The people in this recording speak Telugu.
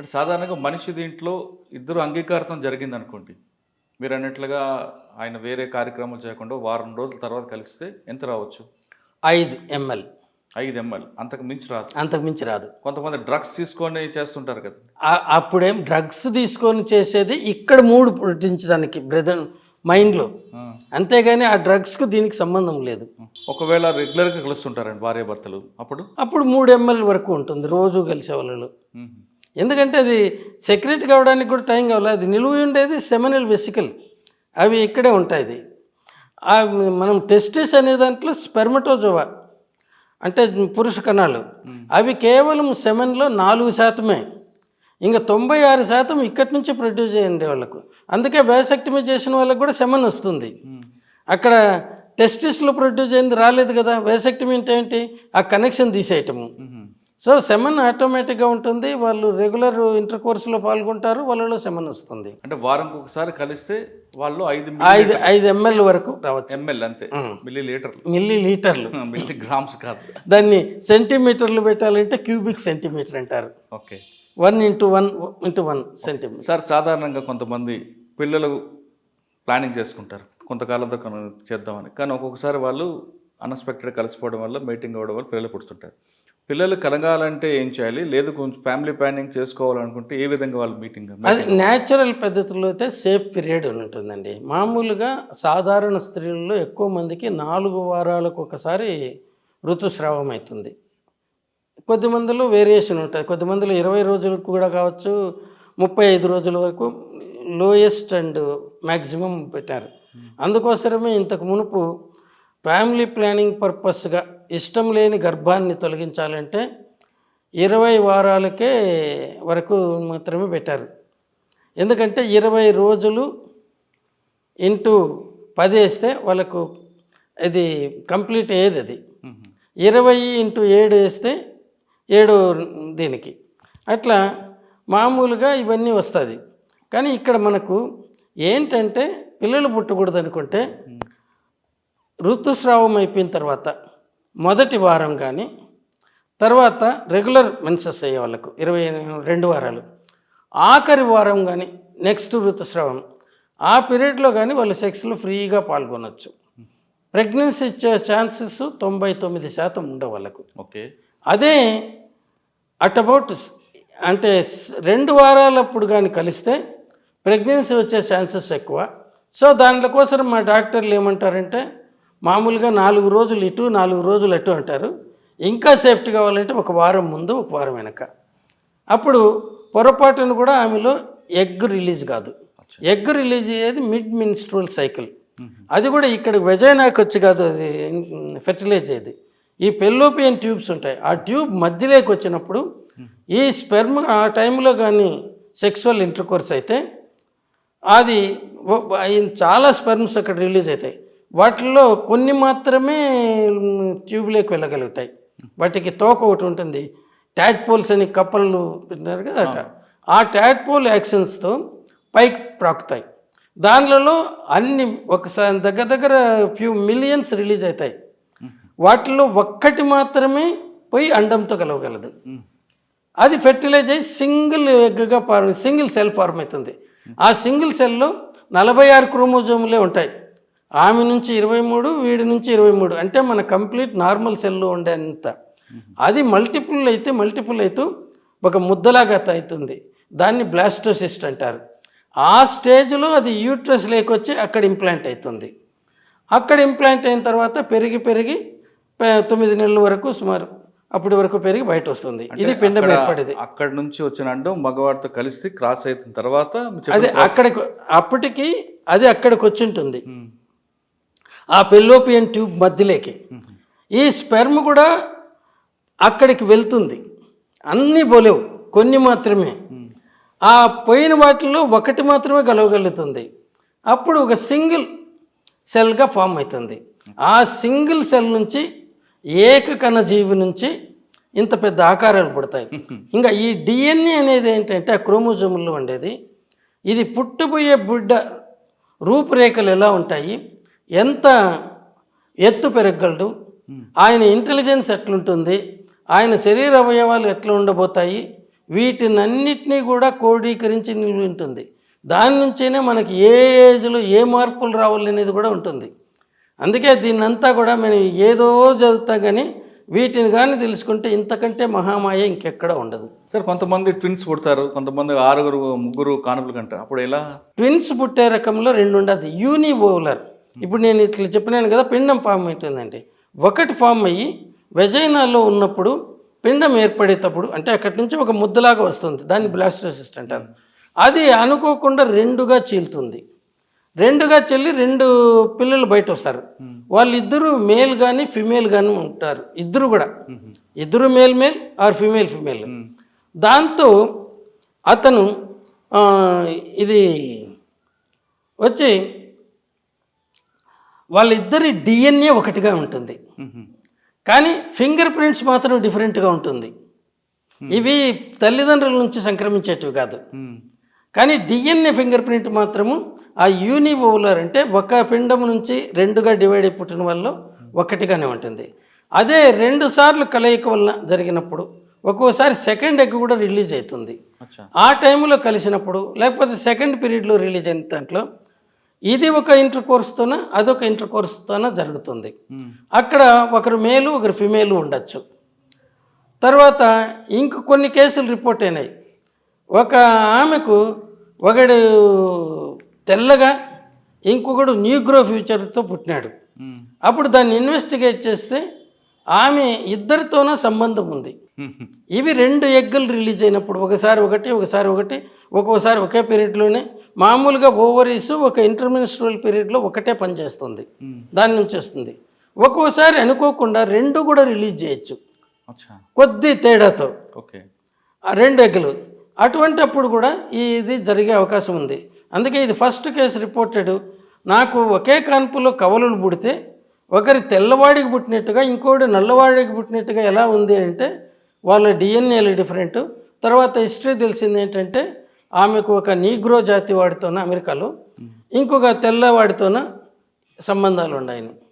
అంటే సాధారణంగా మనిషి దీంట్లో ఇద్దరు అంగీకారం జరిగిందనుకోండి. మీరన్నట్లుగా ఆయన వేరే కార్యక్రమాలు చేయకుండా వారం రోజుల తర్వాత కలిస్తే ఎంత రావచ్చు? 5 ఎంఎల్. 5 ఎంఎల్ అంతకు మించి రాదు. అంతకు మించి రాదు. కొంతమంది డ్రగ్స్ తీసుకొని చేస్తుంటారు కదా! అప్పుడేం డ్రగ్స్ తీసుకొని చేసేది ఇక్కడ మూడ్ పుట్టించడానికి మైండ్లో, ఆ. అంతేగాని ఆ డ్రగ్స్కు దీనికి సంబంధం లేదు. ఒకవేళ రెగ్యులర్గా కలుస్తుంటారండి భార్యాభర్తలు, అప్పుడు 3 ఎంఎల్ వరకు ఉంటుంది రోజు కలిసే వాళ్ళు. మ్మ్. ఎందుకంటే అది సెక్రెట్ కావడానికి కూడా టైం కావాలి. అది నిలువ ఉండేది సెమినల్ వెసికల్, అవి ఇక్కడే ఉంటాయి. మనం టెస్టిస్ అనే దాంట్లో స్పెర్మటోజోవా అంటే పురుష కణాలు, అవి కేవలం సెమెన్లో 4%. ఇంకా 96% ఇక్కడి నుంచి ప్రొడ్యూస్ చేయండి వాళ్ళకు. అందుకే వ్యాసెక్టమీ చేసిన వాళ్ళకు కూడా సెమెన్ వస్తుంది. అక్కడ టెస్టిస్లో ప్రొడ్యూస్ అయింది రాలేదు కదా. వ్యాసెక్టమీ అంటే ఏంటి? ఆ కనెక్షన్ తీసేయటము. సో సెమెన్ ఆటోమేటిక్గా ఉంటుంది. వాళ్ళు రెగ్యులర్ ఇంటర్ కోర్సులో పాల్గొంటారు, వాళ్ళలో సెమెన్ వస్తుంది. అంటే వారంకి ఒకసారి కలిస్తే వాళ్ళు 5 ఎంఎల్ వరకు రావచ్చు. ఎంఎల్ అంతే, మిల్లీ లీటర్లు మిల్లీగ్రామ్స్ కాదు. దాన్ని సెంటీమీటర్లు పెట్టాలంటే క్యూబిక్ సెంటీమీటర్ అంటారు. Okay, 1 centimetre. సార్ సాధారణంగా కొంతమంది పిల్లలు ప్లానింగ్ చేసుకుంటారు కొంతకాలంతో చేద్దామని, కానీ ఒక్కొక్కసారి వాళ్ళు అన్ఎక్స్పెక్టెడ్ కలిసిపోవడం వల్ల, మీటింగ్ అవ్వడం వల్ల పిల్లలు పుడుతుంటారు. పిల్లలు కలగాలంటే ఏం చేయాలి? లేదు కొంచెం ఫ్యామిలీ ప్లానింగ్ చేసుకోవాలనుకుంటే ఏ విధంగా వాళ్ళు మీటింగ్? అది న్యాచురల్ పద్ధతిలో అయితే సేఫ్ పీరియడ్ అని ఉంటుందండి. మామూలుగా సాధారణ స్త్రీల్లో ఎక్కువ మందికి 4 వారాలకు ఒకసారి ఋతుస్రావం అవుతుంది. కొద్దిమందిలో వేరియేషన్ ఉంటుంది. కొద్దిమందిలో 20 రోజులకు కూడా కావచ్చు, 35 రోజుల వరకు లోయెస్ట్ అండ్ మ్యాక్సిమం పెట్టారు. అందుకోసమే ఇంతకు మునుపు ఫ్యామిలీ ప్లానింగ్ పర్పస్గా ఇష్టం లేని గర్భాన్ని తొలగించాలంటే 20 వారాలకే వరకు మాత్రమే పెట్టారు. ఎందుకంటే 20 రోజులు ఇంటూ 10 వేస్తే వాళ్ళకు అది కంప్లీట్ అయ్యేది. అది 20 ఇంటూ 7 వేస్తే 7 దీనికి అట్లా మామూలుగా ఇవన్నీ వస్తుంది. కానీ ఇక్కడ మనకు ఏంటంటే పిల్లలు పుట్టకూడదు అనుకుంటే ఋతుస్రావం అయిపోయిన తర్వాత మొదటి వారం కానీ, తర్వాత రెగ్యులర్ మెన్సెస్ అయ్యే వాళ్ళకు 22 వారాలు, ఆఖరి వారం కానీ, నెక్స్ట్ ఋతుస్రావం ఆ పీరియడ్లో కానీ వాళ్ళు సెక్స్లో ఫ్రీగా పాల్గొనవచ్చు. ప్రెగ్నెన్సీ ఇచ్చే ఛాన్సెస్ 99% ఉండవు వాళ్ళకు. ఓకే, అదే అటబౌట్ అంటే 2 వారాలప్పుడు కానీ కలిస్తే ప్రెగ్నెన్సీ వచ్చే ఛాన్సెస్ ఎక్కువ. సో దాంట్లో కోసం మా డాక్టర్లు ఏమంటారంటే మామూలుగా 4 రోజులు ఇటు 4 రోజులు అటు అంటారు. ఇంకా సేఫ్టీ కావాలంటే 1 వారం ముందు 1 వారం వెనక. అప్పుడు పొరపాటును కూడా ఆమెలో ఎగ్ రిలీజ్ కాదు. ఎగ్ రిలీజ్ అయ్యేది మిడ్ మిన్స్ట్రువల్ సైకిల్. అది కూడా ఇక్కడ వెజైనాకి వచ్చి కాదు, అది ఫెర్టిలైజ్ అయ్యేది. ఈ పెల్లోపియన్ ట్యూబ్స్ ఉంటాయి, ఆ ట్యూబ్ మధ్యలోకి వచ్చినప్పుడు ఈ స్పెర్మ్ ఆ టైంలో కానీ సెక్సువల్ ఇంటర్కోర్స్ అయితే అది చాలా స్పెర్మ్స్ అక్కడ రిలీజ్ అవుతాయి. వాటిల్లో కొన్ని మాత్రమే ట్యూబ్లోకి వెళ్ళగలుగుతాయి. వాటికి తోక ఒకటి ఉంటుంది, ట్యాడ్పోల్స్ అని కప్పలు పెట్టినారు కదా అట. ఆ ట్యాడ్పోల్ యాక్షన్స్తో పైకి ప్రాకుతాయి. దానిలో అన్ని ఒకసారి దగ్గర ఫ్యూ మిలియన్స్ రిలీజ్ అవుతాయి. వాటిలో ఒక్కటి మాత్రమే పోయి అండంతో కలవగలదు. అది ఫెర్టిలైజ్ అయ్యి సింగిల్ ఎగ్గా సింగిల్ సెల్ ఫార్మ్ అవుతుంది. ఆ సింగిల్ సెల్లో 46 క్రోమోజోములే ఉంటాయి. ఆమె నుంచి 23, వీడి నుంచి 23, అంటే మన కంప్లీట్ నార్మల్ సెల్లో ఉండేంత. అది మల్టిపుల్ అయితే ఒక ముద్దలాగా అవుతుంది. దాన్ని బ్లాస్టోసిస్ట్ అంటారు. ఆ స్టేజ్లో అది యూట్రస్ లేకొచ్చి అక్కడ ఇంప్లాంట్ అవుతుంది. అక్కడ ఇంప్లాంట్ అయిన తర్వాత పెరిగి 9 నెలల వరకు సుమారు అప్పటి వరకు పెరిగి బయట వస్తుంది. ఇది పిండం ఏర్పడేది. అక్కడ నుంచి వచ్చిన అండం మగవాడితో కలిసి క్రాస్ అయిన తర్వాత అది అప్పటికి అది అక్కడికి వచ్చి ఉంటుంది, ఆ పెల్లోపియన్ ట్యూబ్ మధ్యలోకి. ఈ స్పెర్మ్ కూడా అక్కడికి వెళ్తుంది. అన్నీ పోలేవు, కొన్ని మాత్రమే. ఆ పోయిన వాటిల్లో ఒకటి మాత్రమే కలవగలుగుతుంది. అప్పుడు ఒక సింగిల్ సెల్గా ఫామ్ అవుతుంది. ఆ సింగిల్ సెల్ నుంచి ఏకకణ జీవి నుంచి ఇంత పెద్ద ఆకారాలు పుడతాయి. ఇంకా ఈ డిఎన్ఏ అనేది ఏంటంటే ఆ క్రోమోజోముల్లో ఉండేది. ఇది పుట్టబోయే బిడ్డ రూపురేఖలు ఎలా ఉంటాయి, ఎంత ఎత్తు పెరగలడు, ఆయన ఇంటెలిజెన్స్ ఎట్లుంటుంది, ఆయన శరీర అవయవాలు ఎట్లా ఉండబోతాయి, వీటినన్నిటినీ కూడా క్రోడీకరించి నిలిపి ఉంటుంది. దాని నుంచేనే మనకి ఏ ఏజ్లో ఏ మార్పులు రావాలనేది కూడా ఉంటుంది. అందుకే దీన్నంతా కూడా మనం ఏదో చదువుతా కానీ వీటిని కానీ తెలుసుకుంటే ఇంతకంటే మహామాయ ఇంకెక్కడ ఉండదు. సార్ కొంతమంది ట్విన్స్ పుడతారు, కొంతమంది 6 3 కానుపులు కంటారు, అప్పుడు ఎలా? ట్విన్స్ పుట్టే రకంలో 2 ఉండదు. యూనివోలర్, ఇప్పుడు నేను ఇట్లా చెప్పినాను కదా, పిండం ఫామ్ అవుతుందండి. ఒకటి ఫామ్ అయ్యి వెజైనాలో ఉన్నప్పుడు పిండం ఏర్పడేటప్పుడు అంటే అక్కడి నుంచి ఒక ముద్దలాగా వస్తుంది, దాన్ని బ్లాస్టోసిస్ట్ అంటారు. అది అనుకోకుండా 2గా చీలుతుంది. 2గా చెల్లి 2 పిల్లలు బయట వస్తారు. వాళ్ళిద్దరూ మేల్ కానీ ఫిమేల్ కానీ ఉంటారు. ఇద్దరు కూడా, ఇద్దరు మేల్ ఆర్ ఫిమేల్. దాంతో అతను ఇది వచ్చి వాళ్ళిద్దరి డిఎన్ఏ ఒకటిగా ఉంటుంది, కానీ ఫింగర్ ప్రింట్స్ మాత్రం డిఫరెంట్గా ఉంటుంది. ఇవి తల్లిదండ్రుల నుంచి సంక్రమించేటివి కాదు, కానీ డిఎన్ఏ ఫింగర్ ప్రింట్ మాత్రము ఆ యూనివోలర్ అంటే ఒక పిండం నుంచి 2గా డివైడ్ అయి పుట్టిన వల్ల ఒకటిగానే ఉంటుంది. అదే 2 సార్లు కలయిక వల్ల జరిగినప్పుడు ఒక్కోసారి సెకండ్ ఎగ్ కూడా రిలీజ్ అవుతుంది. ఆ టైంలో కలిసినప్పుడు లేకపోతే సెకండ్ పీరియడ్లో రిలీజ్ అయిన దాంట్లో ఇది ఒక ఇంటర్ కోర్స్తోన అదొక ఇంటర్ కోర్స్తోన జరుగుతుంది. అక్కడ ఒకరు మేలు ఒకరు ఫిమేలు ఉండొచ్చు. తర్వాత ఇంక కొన్ని కేసులు రిపోర్ట్ అయినాయి. ఒక ఆమెకు ఒకడు తెల్లగా ఇంకొకడు న్యూగ్రో ఫ్యూచర్తో పుట్టినాడు. అప్పుడు దాన్ని ఇన్వెస్టిగేట్ చేస్తే ఆమె ఇద్దరితోన సంబంధం ఉంది. ఇవి 2 ఎగ్గులు రిలీజ్ అయినప్పుడు ఒకసారి ఒకటి ఒక్కోసారి ఒకే పీరియడ్లోనే, మామూలుగా ఓవరీస్ ఒక ఇంటర్మినిస్ట్రల్ పీరియడ్లో ఒకటే పనిచేస్తుంది, దాని నుంచి వస్తుంది. ఒక్కోసారి అనుకోకుండా 2 కూడా రిలీజ్ చేయొచ్చు కొద్ది తేడాతో, 2 ఎగ్గులు. అటువంటి అప్పుడు కూడా ఇది జరిగే అవకాశం ఉంది. అందుకే ఇది ఫస్ట్ కేసు రిపోర్టెడ్. నాకు ఒకే కాన్పులో కవలలు పుడితే ఒకరి తెల్లవాడికి పుట్టినట్టుగా ఇంకోటి నల్లవాడికి పుట్టినట్టుగా ఎలా ఉంది అంటే వాళ్ళ డిఎన్ఏలు డిఫరెంట్. తర్వాత హిస్టరీ తెలిసింది ఏంటంటే ఆమెకు ఒక నీగ్రో జాతి వాడితోన అమెరికాలో ఇంకొక తెల్లవాడితోన సంబంధాలు ఉన్నాయని.